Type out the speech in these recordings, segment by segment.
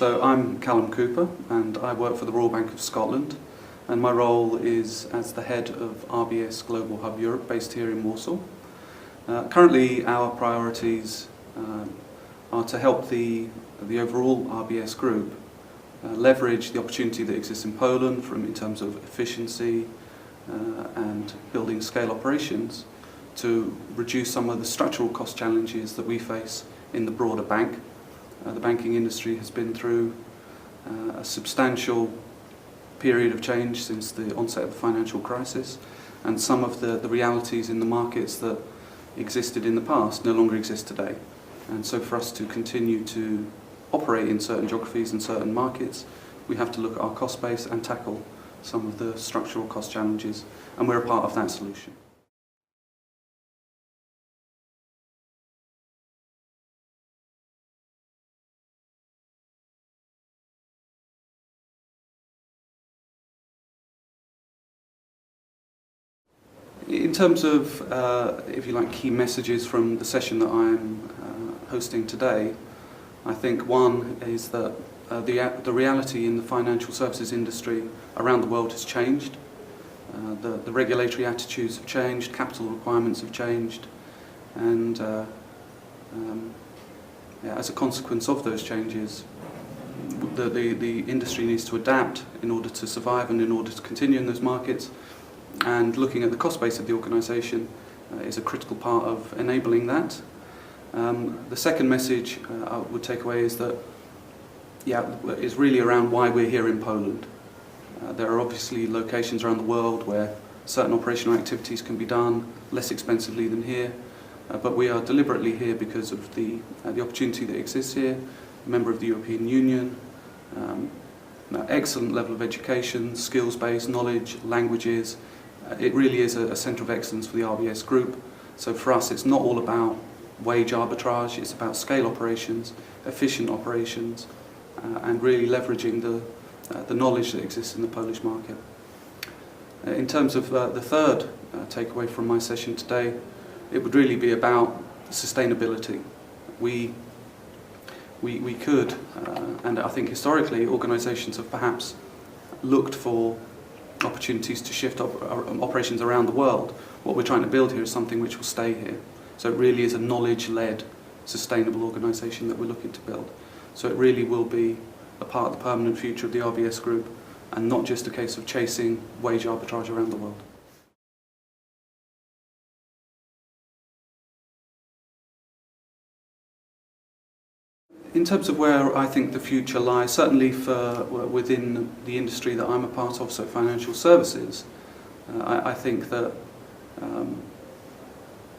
So I'm Calum Cooper and I work for the Royal Bank of Scotland, and my role is as the head of RBS Global Hub Europe, based here in Warsaw. Currently our priorities are to help the overall RBS group leverage the opportunity that exists in Poland in terms of efficiency and building scale operations to reduce some of the structural cost challenges that we face in the broader bank. The banking industry has been through a substantial period of change since the onset of the financial crisis, and some of the realities in the markets that existed in the past no longer exist today. And so for us to continue to operate in certain geographies and certain markets, we have to look at our cost base and tackle some of the structural cost challenges, and we're a part of that solution. In terms of, if you like, key messages from the session that I'm hosting today, I think one is that the reality in the financial services industry around the world has changed. The regulatory attitudes have changed, capital requirements have changed, and as a consequence of those changes, the industry needs to adapt in order to survive and in order to continue in those markets. And looking at the cost base of the organisation is a critical part of enabling that. The second message I would take away is that, is really around why we're here in Poland. There are obviously locations around the world where certain operational activities can be done less expensively than here, but we are deliberately here because of the opportunity that exists here, a member of the European Union, excellent level of education, skills-based knowledge, languages. It really is a centre of excellence for the RBS group. So for us, it's not all about wage arbitrage, it's about scale operations, efficient operations, and really leveraging the knowledge that exists in the Polish market. In terms of the third takeaway from my session today, it would really be about sustainability. We could, and I think historically, organisations have perhaps looked for opportunities to shift operations around the world. What we're trying to build here is something which will stay here. So it really is a knowledge-led, sustainable organisation that we're looking to build. So it really will be a part of the permanent future of the RBS group, and not just a case of chasing wage arbitrage around the world. In terms of where I think the future lies, certainly within the industry that I'm a part of, so financial services, I think that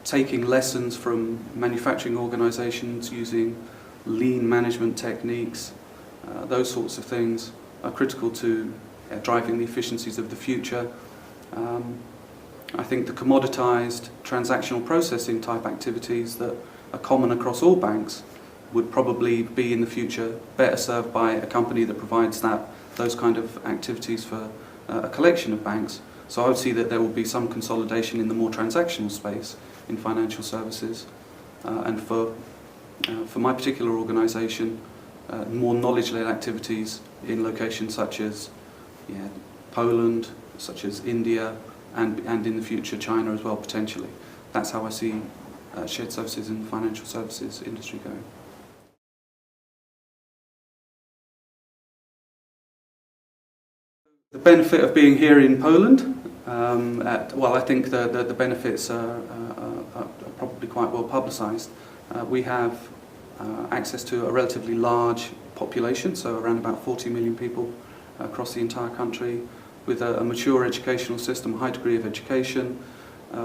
taking lessons from manufacturing organisations, using lean management techniques, those sorts of things are critical to driving the efficiencies of the future. I think the commoditised transactional processing type activities that are common across all banks would probably be in the future better served by a company that provides those kind of activities for a collection of banks. So I would see that there will be some consolidation in the more transactional space in financial services, and for my particular organisation, more knowledge-led activities in locations such as Poland, such as India, and in the future China as well, potentially. That's how I see shared services in the financial services industry going. The benefit of being here in Poland, well, I think the benefits are probably quite well publicised. We have access to a relatively large population, so around about 40 million people across the entire country, with a mature educational system, a high degree of education.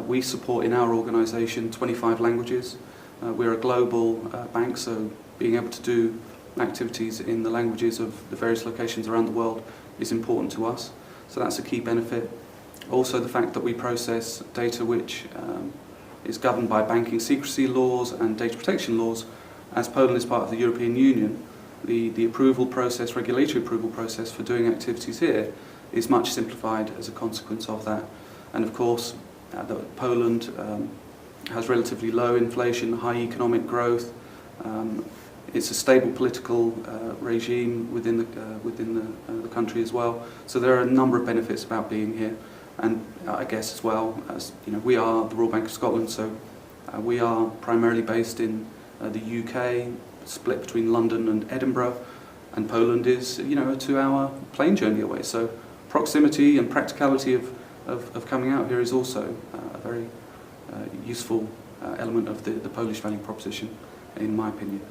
We support in our organisation 25 languages. We're a global bank, so being able to do activities in the languages of the various locations around the world is important to us, so that's a key benefit. Also the fact that we process data which is governed by banking secrecy laws and data protection laws. As Poland is part of the European Union, the approval process, regulatory approval process for doing activities here is much simplified as a consequence of that. And of course, Poland has relatively low inflation, high economic growth, It's a stable political regime within the country as well. So there are a number of benefits about being here, and I guess as well as we are the Royal Bank of Scotland, so we are primarily based in the UK, split between London and Edinburgh, and Poland is a 2-hour plane journey away. So proximity and practicality of coming out here is also a very useful element of the Polish value proposition, in my opinion.